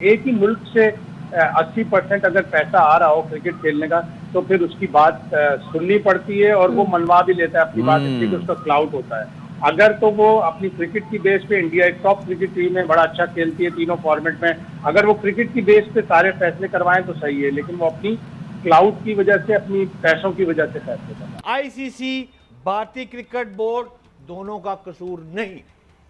एक ही मुल्क से 80% अगर पैसा आ रहा हो क्रिकेट खेलने का, तो फिर उसकी बात सुननी पड़ती है और वो मनवा भी लेता है अपनी बात, इसलिए कि उसका क्लाउड होता है। अगर तो वो अपनी क्रिकेट की बेस पे, इंडिया एक टॉप क्रिकेट टीम है, बड़ा अच्छा खेलती है तीनों फॉर्मेट में, अगर वो क्रिकेट की बेस पे सारे फैसले करवाएं तो सही है, लेकिन वो अपनी क्लाउड की वजह से, अपनी पैसों की वजह से फैसले करवाएं। आईसीसी, भारतीय क्रिकेट बोर्ड, दोनों का कसूर नहीं,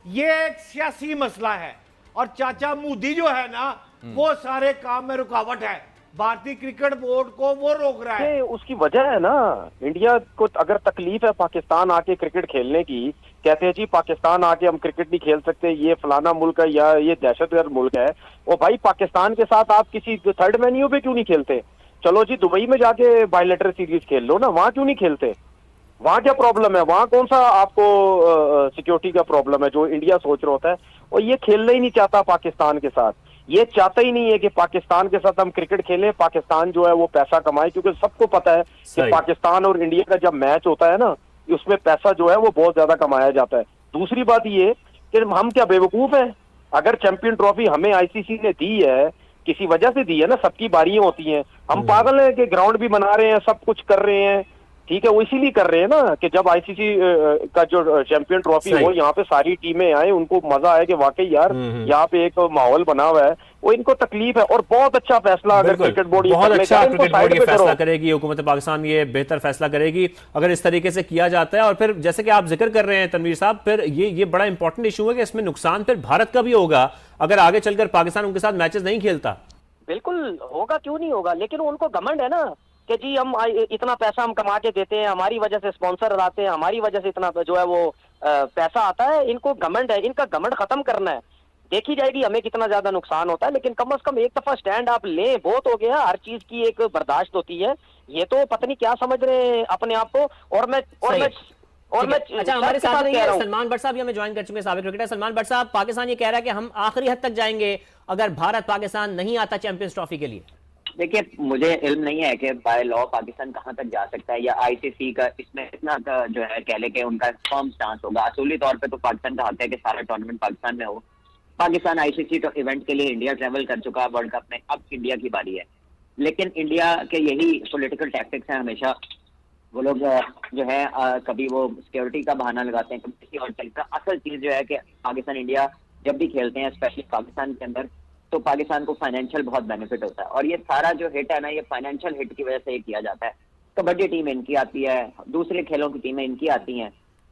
ये एक सियासी मसला है। और चाचा मोदी जो है ना, वो सारे काम में रुकावट है। भारतीय क्रिकेट बोर्ड को वो रोक रहा है। उसकी वजह है ना, इंडिया को अगर तकलीफ है पाकिस्तान आके क्रिकेट खेलने की, कहते हैं जी पाकिस्तान आके हम क्रिकेट नहीं खेल सकते, ये फलाना मुल्क है या ये दहशतगर्द मुल्क है। और भाई पाकिस्तान के साथ आप किसी थर्ड वेन्यू पे क्यों नहीं खेलते? चलो जी दुबई में जाके बायलैटरल सीरीज खेल लो ना, वहां क्यों नहीं खेलते? वहां क्या प्रॉब्लम है? वहां कौन सा आपको सिक्योरिटी का प्रॉब्लम है जो इंडिया सोच रहा होता है? और ये खेलना ही नहीं चाहता पाकिस्तान के साथ, ये चाहता ही नहीं है कि पाकिस्तान के साथ हम क्रिकेट खेलें, पाकिस्तान जो है वो पैसा कमाए, क्योंकि सबको पता है कि पाकिस्तान और इंडिया का जब मैच होता है ना, उसमें पैसा जो है वो बहुत ज्यादा कमाया जाता है। दूसरी बात ये कि हम क्या बेवकूफ हैं? अगर चैंपियन ट्रॉफी हमें आईसीसी ने दी है, किसी वजह से दी है ना, सबकी बारियां होती हैं। हम पागल हैं कि ग्राउंड भी बना रहे हैं, सब कुछ कर रहे हैं, ठीक है, वो इसीलिए कर रहे हैं ना कि जब आईसीसी का जो चैंपियन ट्रॉफी हो, यहाँ पे सारी टीमें आए, उनको मजा आए कि वाकई यार यहाँ पे एक माहौल बना हुआ है। वो इनको तकलीफ है, और बहुत अच्छा फैसला अगर क्रिकेट बोर्ड बहुत अच्छा क्रिकेट बोर्ड ये फैसला करेगी, हुकूमत पाकिस्तान ये बेहतर फैसला करेगी अगर इस तरीके से किया जाता है। और फिर जैसे कि आप जिक्र कर रहे हैं तनवीर साहब, फिर ये बड़ा इंपॉर्टेंट इशू है कि इसमें नुकसान फिर भारत का भी होगा अगर आगे चलकर पाकिस्तान उनके साथ मैचेस नहीं खेलता। बिल्कुल होगा, क्यों नहीं होगा, लेकिन उनको घमंड है ना कि जी हम इतना पैसा हम कमा के देते हैं, हमारी वजह से स्पॉन्सर लाते हैं, हमारी वजह से इतना जो है वो पैसा आता है। इनको घमंड है, इनका घमंड खत्म करना है। देखी जाएगी हमें कितना ज्यादा नुकसान होता है, लेकिन कम से कम एक दफा स्टैंड आप लें, बहुत हो गया, हर चीज की एक बर्दाश्त होती है। ये तो पता नहीं क्या समझ रहे हैं अपने आप को। और मैं अच्छा, हमारे साथ नहीं है सलमान भट्ट साहब, हमें ज्वाइन कर चुके हैं, साबिक क्रिकेटर सलमान भट्ट साहब। पाकिस्तान ये कह रहा है कि हम आखिरी हद तक जाएंगे अगर भारत पाकिस्तान नहीं आता चैंपियंस ट्रॉफी के लिए। देखिए, मुझे इल्म नहीं है कि बाय लॉ पाकिस्तान कहां तक जा सकता है, या आईसीसी का इसमें इतना जो है कह ले कि उनका फर्म स्टांस होगा। असूली तौर पे तो पाकिस्तान का हक है कि सारा टूर्नामेंट पाकिस्तान में हो। पाकिस्तान आईसीसी तो इवेंट के लिए इंडिया ट्रेवल कर चुका है वर्ल्ड कप में, अब इंडिया की बारी है। लेकिन इंडिया के यही पॉलिटिकल टैक्टिक्स हैं हमेशा। वो लोग जो है कभी वो सिक्योरिटी का बहाना लगाते हैं, कभी किसी और चीज का। असल चीज जो है कि पाकिस्तान इंडिया जब भी खेलते हैं, स्पेशली पाकिस्तान के अंदर, तो पाकिस्तान को फाइनेंशियल बहुत बेनिफिट होता है। और ये सारा जो हिट है ना, ये फाइनेंशियल हिट की वजह से ये किया जाता है। कबड्डी टीम इनकी आती है, दूसरे खेलों की टीमें इनकी आती हैं।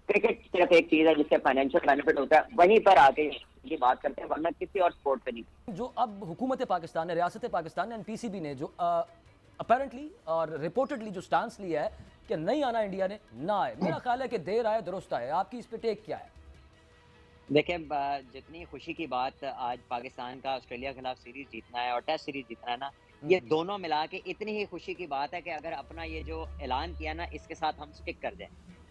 क्रिकेट सिर्फ एक चीज है जिससे फाइनेंशियल बेनिफिट होता है, वहीं पर आके ये बात करते हैं, वरना किसी और स्पोर्ट पे नहीं। जो अब हुकूमत पाकिस्तान ने, रियासत पाकिस्तान ने, पीसीबी ने जो अपेरेंटली और रिपोर्टेडली जो स्टांस लिया है कि नहीं आना इंडिया ने, ना आए, मेरा ख्याल है कि देर आए दुरुस्त आए। आपकी इस पे टेक क्या है? देखिए, जितनी खुशी की बात आज पाकिस्तान का ऑस्ट्रेलिया के खिलाफ सीरीज जीतना है और टेस्ट सीरीज जीतना है ना, ये दोनों मिला के इतनी ही खुशी की बात है कि अगर अपना ये जो ऐलान किया ना, इसके साथ हम स्टिक कर दें।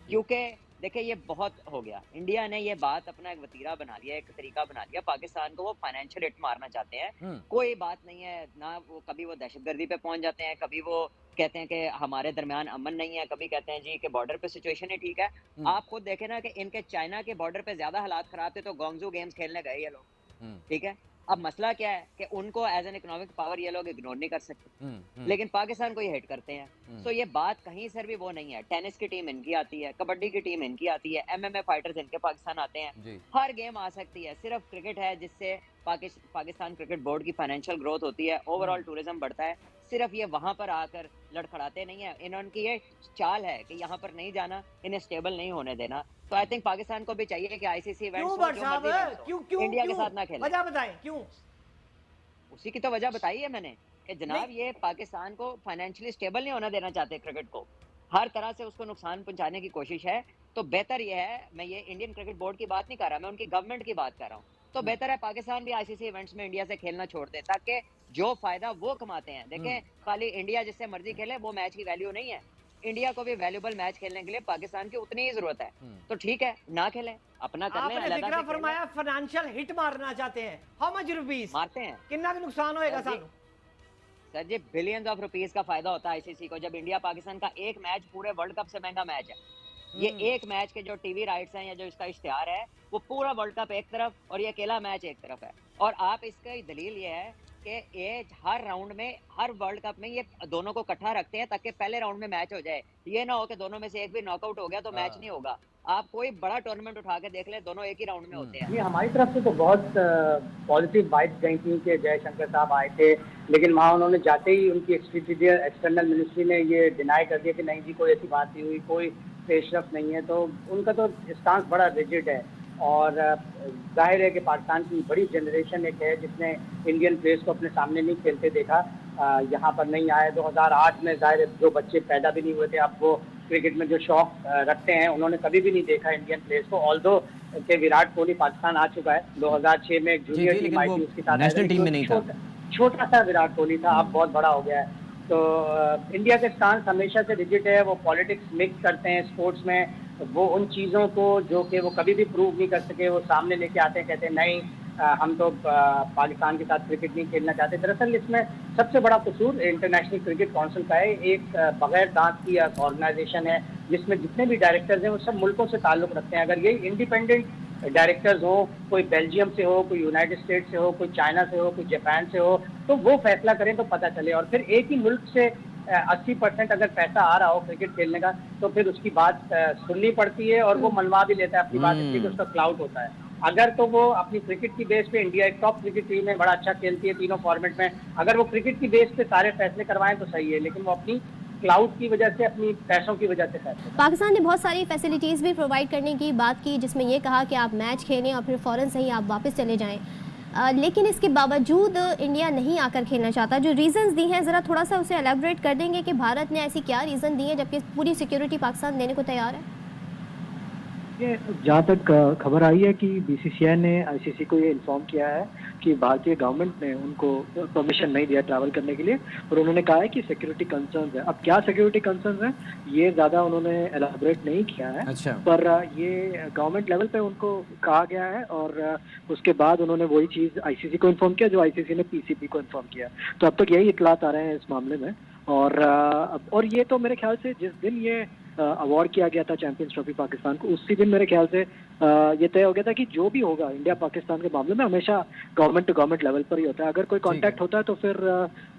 क्योंकि देखिए, ये बहुत हो गया। इंडिया ने ये बात अपना एक वतीरा बना लिया, एक तरीका बना लिया। पाकिस्तान को वो फाइनेंशियल हिट मारना चाहते हैं। कोई बात नहीं है ना, वो कभी वो दहशतगर्दी पे पहुंच जाते हैं, कभी वो कहते हैं कि हमारे दरमियान अमन नहीं है, कभी कहते हैं जी कि बॉर्डर पे सिचुएशन ही ठीक है। आप खुद देखें ना कि इनके चाइना के बॉर्डर पे ज्यादा हालात खराब थे तो गोंगजू गेम्स खेलने गए ये लोग, ठीक है। अब मसला क्या है कि उनको एज एन इकोनॉमिक पावर ये लोग इग्नोर नहीं कर सकते, लेकिन पाकिस्तान को ये हिट करते हैं। तो ये बात कहीं से भी वो नहीं है। टेनिस की टीम इनकी आती है, कबड्डी की टीम इनकी आती है, एमएमए फाइटर्स इनके पाकिस्तान आते हैं, हर गेम आ सकती है। सिर्फ क्रिकेट है जिससे पाकिस्तान क्रिकेट बोर्ड की फाइनेंशियल ग्रोथ होती है, ओवरऑल टूरिज्म बढ़ता है। सिर्फ ये वहां पर आकर लड़खड़ाते नहीं है। इनकी ये चाल है कि यहाँ पर नहीं जाना, इन्हें स्टेबल नहीं होने देना। तो आई थिंक पाकिस्तान को भी चाहिए कि आईसीसी इवेंट्स क्यों इंडिया के साथ ना खेले। वजह बताएं क्यों? उसी की तो वजह बताई है मैंने कि जनाब ये पाकिस्तान को फाइनेंशियली स्टेबल नहीं होना देना चाहते। क्रिकेट को हर तरह से उसको नुकसान पहुंचाने की कोशिश है। तो बेहतर ये है, मैं ये इंडियन क्रिकेट बोर्ड की बात नहीं कर रहा, मैं उनकी गवर्नमेंट की बात कर रहा हूँ। तो बेहतर है पाकिस्तान भी आईसीसी इवेंट्स में इंडिया से खेलना छोड़ दे, ताकि जो फायदा वो कमाते हैं। देखें, खाली इंडिया जिससे मर्जी खेले वो मैच की वैल्यू नहीं है। इंडिया को भी वैल्यूबल मैच खेलने के लिए पाकिस्तान की उतनी ही जरूरत है। तो ठीक है, ना खेलें, अपना कर लें। आपने जिक्र फरमाया फाइनेंशियल हिट मारना चाहते हैं, हाउ मच रुपीस मारते हैं, कितना का नुकसान होएगा सानू? Sir ji, billions of rupees का फायदा होता है आईसीसी को। जब इंडिया पाकिस्तान का एक मैच पूरे वर्ल्ड कप से महंगा मैच है। ये एक मैच के जो टीवी राइट्स हैं या जो इसका इश्तिहार है, वो पूरा वर्ल्ड कप एक तरफ और ये अकेला मैच एक तरफ है। और आप इसका दलील ये है कि ये हर राउंड में, हर वर्ल्ड कप में ये दोनों को इकट्ठा रखते हैं ताकि पहले राउंड में मैच हो जाए। ये ना हो कि दोनों में से एक भी नॉकआउट हो गया तो मैच नहीं होगा। आप कोई बड़ा टूर्नामेंट उठा के देख ले, दोनों एक ही राउंड में होते हैं। ये हमारी तरफ से तो बहुत पॉजिटिव वाइब्स गई थी कि जयशंकर साहब आए थे, लेकिन वहाँ उन्होंने जाते ही उनकी एक्सटर्नल मिनिस्ट्री ने ये डिनाई कर दिया कि नहीं जी कोई ऐसी बात नहीं हुई, कोई पेशरफ नहीं है। तो उनका तो स्टांस बड़ा रिजिड है और जाहिर है कि पाकिस्तान की बड़ी जनरेशन एक है जिसने इंडियन प्लेयर्स को अपने सामने नहीं खेलते देखा, यहाँ पर नहीं आए। 2008 में जाहिर है जो बच्चे पैदा भी नहीं हुए थे, अब वो क्रिकेट में जो शौक रखते हैं उन्होंने कभी भी नहीं देखा इंडियन प्लेयर्स को। ऑल्दो के विराट कोहली पाकिस्तान आ चुका है, 2006 में एक जूनियर टीम आई थी उसके साथ, नेशनल टीम में नहीं था, छोटा सा विराट कोहली था, अब बहुत बड़ा हो गया है। तो इंडिया के स्टांस हमेशा से रिजिड है, वो पॉलिटिक्स मिक्स करते हैं स्पोर्ट्स में, वो उन चीज़ों को जो कि वो कभी भी प्रूव नहीं कर सके वो सामने लेके आते हैं, कहते हैं नहीं हम तो पाकिस्तान के साथ क्रिकेट नहीं खेलना चाहते। दरअसल इसमें सबसे बड़ा कसूर इंटरनेशनल क्रिकेट काउंसिल का है। एक बगैर दांत की ऑर्गेनाइजेशन है जिसमें जितने भी डायरेक्टर्स हैं वो सब मुल्कों से ताल्लुक़ रखते हैं। अगर यही इंडिपेंडेंट डायरेक्टर्स हो, कोई बेल्जियम से हो, कोई यूनाइटेड स्टेट से हो, कोई चाइना से हो, कोई जापान से हो, तो वो फैसला करें तो पता चले। और फिर एक ही मुल्क से 80% अगर पैसा आ रहा हो क्रिकेट खेलने का तो फिर उसकी बात सुननी पड़ती है और वो मनवा भी लेता है अपनी बात, इसलिए उसका क्लाउड होता है। अगर तो वो अपनी क्रिकेट की बेस पे, इंडिया एक टॉप क्रिकेट टीम है, बड़ा अच्छा खेलती है तीनों फॉर्मेट में, अगर वो क्रिकेट की बेस पे सारे फैसले करवाएं तो सही है, लेकिन वो अपनी क्लाउड की वजह से, अपनी पैसों की वजह से फैसले। पाकिस्तान ने बहुत सारी फैसिलिटीज़ भी प्रोवाइड करने की बात की, जिसमें ये कहा कि आप मैच खेलें और फिर फ़ौरन से ही आप वापस चले जाएं, लेकिन इसके बावजूद इंडिया नहीं आकर खेलना चाहता। जो रीज़न्स दी हैं ज़रा थोड़ा सा उसे एलेबोरेट कर देंगे कि भारत ने ऐसी क्या रीज़न दी है जबकि पूरी सिक्योरिटी पाकिस्तान देने को तैयार है। जहाँ तक खबर आई है कि बीसीसीआई ने आईसीसी को ये इन्फॉर्म किया है कि भारतीय गवर्नमेंट ने उनको परमिशन नहीं दिया ट्रैवल करने के लिए, और उन्होंने कहा है कि सिक्योरिटी कंसर्न्स है। अब क्या सिक्योरिटी कंसर्न्स है ये ज़्यादा उन्होंने एलाबोरेट नहीं किया है। अच्छा। पर ये गवर्नमेंट लेवल पे उनको कहा गया है और उसके बाद उन्होंने वही चीज़ आईसीसी को इन्फॉर्म किया जो आईसीसी ने पीसीबी को इन्फॉर्म किया। तो अब तक यही इतलात आ रहे हैं इस मामले में। और ये तो मेरे ख्याल से जिस दिन ये अवार्ड किया गया था चैंपियंस ट्रॉफी पाकिस्तान को, उसी दिन मेरे ख्याल से ये तय हो गया था कि जो भी होगा इंडिया पाकिस्तान के मामले में हमेशा गवर्नमेंट टू गवर्नमेंट लेवल पर ही होता है। अगर कोई कांटेक्ट होता है तो फिर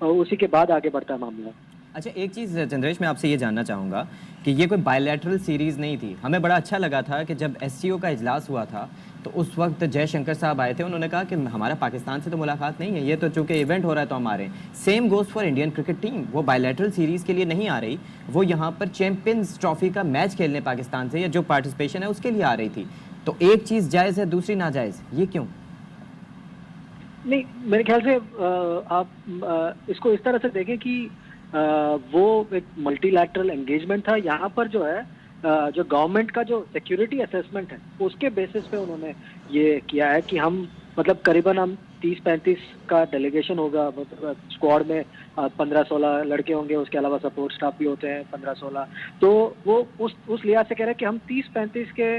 उसी के बाद आगे बढ़ता है मामला। अच्छा, एक चीज़ चंद्रेश मैं आपसे ये जानना चाहूँगा कि ये कोई बायलैटरल सीरीज़ नहीं थी। हमें बड़ा अच्छा लगा था कि जब एससीओ का इजलास हुआ था तो उस वक्त जयशंकर साहब आए थे, उन्होंने कहा कि हमारा पाकिस्तान से तो मुलाकात नहीं है, ये तो चूंकि इवेंट हो रहा है तो हम आ रहे हैं। Same goes for Indian cricket team, वो बायलैटरल सीरीज़ के लिए नहीं आ रही, वो यहाँ पर चैंपियंस ट्रॉफी का मैच खेलने पाकिस्तान से या जो पार्टिसिपेशन है उसके लिए आ रही थी। तो एक चीज़ जायज़ है, दूसरी नाजायज़, ये क्यों? नहीं, मेरे ख्याल से आप इसको इस तरह से देखें कि वो एक मल्टीलैटरल एंगेजमेंट था। यहाँ पर जो है जो गवर्नमेंट का जो सिक्योरिटी असेसमेंट है उसके बेसिस पे उन्होंने ये किया है कि हम मतलब करीबन हम 30-35 का डेलीगेशन होगा, स्क्वाड में 15-16 लड़के होंगे, उसके अलावा सपोर्ट स्टाफ भी होते हैं 15-16। तो वो उस लिहाज से कह रहे हैं कि हम 30-35 के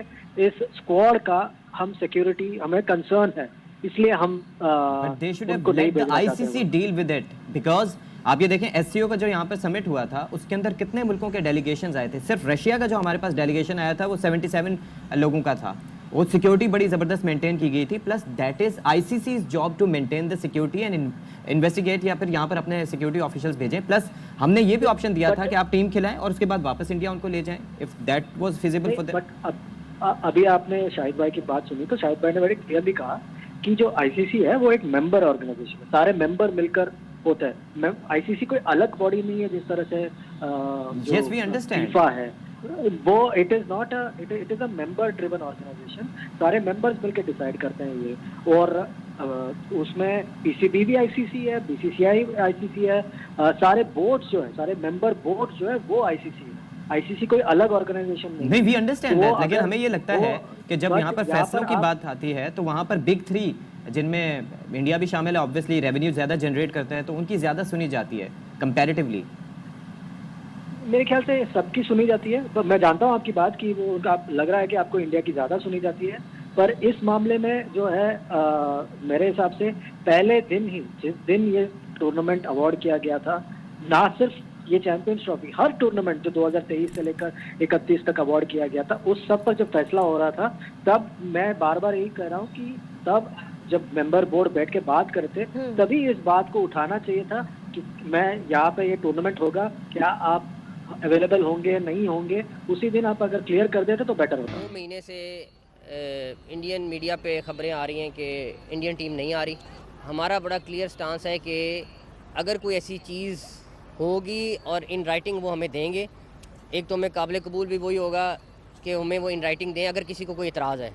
इस स्क्वाड का हम सिक्योरिटी हमें कंसर्न है, इसलिए हम उनको नहीं भेजना चाहते। ICC deal with it because आप ये देखें एससीओ का जो यहाँ पर समिट हुआ था उसके अंदर कितने मुल्कों के डेलीगेशंस आए थे। सिर्फ रशिया का जो हमारे पास डेलीगेशन आया था वो 77 लोगों का था। वो सिक्योरिटी बड़ी ज़बरदस्त मेंटेन की गई थी। Plus that is ICC's job to maintain the security and investigate, या फिर यहाँ पर अपने सिक्योरिटी ऑफिशियल्स भेजें। प्लस हमने ये भी ऑप्शन दिया था कि आप टीम खिलाएं और उसके बाद वापस इंडिया उनको ले जाएं if that was feasible for them. अभी आपने शाहिद भाई की बात सुनी तो शाहिद भाई ने बड़ी क्लियरली कहा कि जो आईसीसी है वो एक मेंबर ऑर्गेनाइजेशन है, सारे मेंबर मिलकर होता है। आईसीसी कोई अलग बॉडी नहीं है जिस तरह से yes, we understand. फीफा है, वो it is a member driven organization. सारे मेंबर्स मिलकर डिसाइड करते हैं ये, और उसमें पीसीबी भी आईसीसी है, बीसीसीआई आईसीसी है, सारे बोर्ड्स जो है, सारे मेंबर बोर्ड्स जो है वो आईसीसी है। आईसीसी कोई अलग ऑर्गेनाइजेशन नहीं। वी अंडरस्टैंड दैट, लेकिन हमें ये लगता है कि जब यहाँ पर फैसलों की बात आती है तो वहाँ पर बिग 3 जिनमें इंडिया भी शामिल है, ऑब्वियसली रेवेन्यू ज़्यादा जनरेट करते हैं तो उनकी ज़्यादा सुनी जाती है कंपैरेटिवली। मेरे ख्याल से सबकी सुनी जाती है, तो मैं जानता हूँ आपकी बात कि वो आप लग रहा है कि आपको इंडिया की ज़्यादा सुनी जाती है, पर इस मामले में जो है मेरे हिसाब से पहले दिन ही, जिस दिन ये टूर्नामेंट अवार्ड किया गया था, ना सिर्फ ये चैंपियंस ट्रॉफी, हर टूर्नामेंट जो 2023 से लेकर 31 तक अवार्ड किया गया था, उस सब पर जब फैसला हो रहा था तब मैं बार बार यही कह रहा हूँ कि तब जब मेंबर बोर्ड बैठ के बात करते तभी इस बात को उठाना चाहिए था कि मैं यहाँ पे ये टूर्नामेंट होगा, क्या आप अवेलेबल होंगे नहीं होंगे, उसी दिन आप अगर क्लियर कर देते तो बेटर होता। 2 महीने से इंडियन मीडिया पे खबरें आ रही हैं कि इंडियन टीम नहीं आ रही। हमारा बड़ा क्लियर स्टांस है कि अगर कोई ऐसी चीज़ होगी और इन राइटिंग वो हमें देंगे, एक तो हमें काबिल कबूल भी वही होगा कि हमें वो इन राइटिंग दें अगर किसी को कोई इतराज़ है।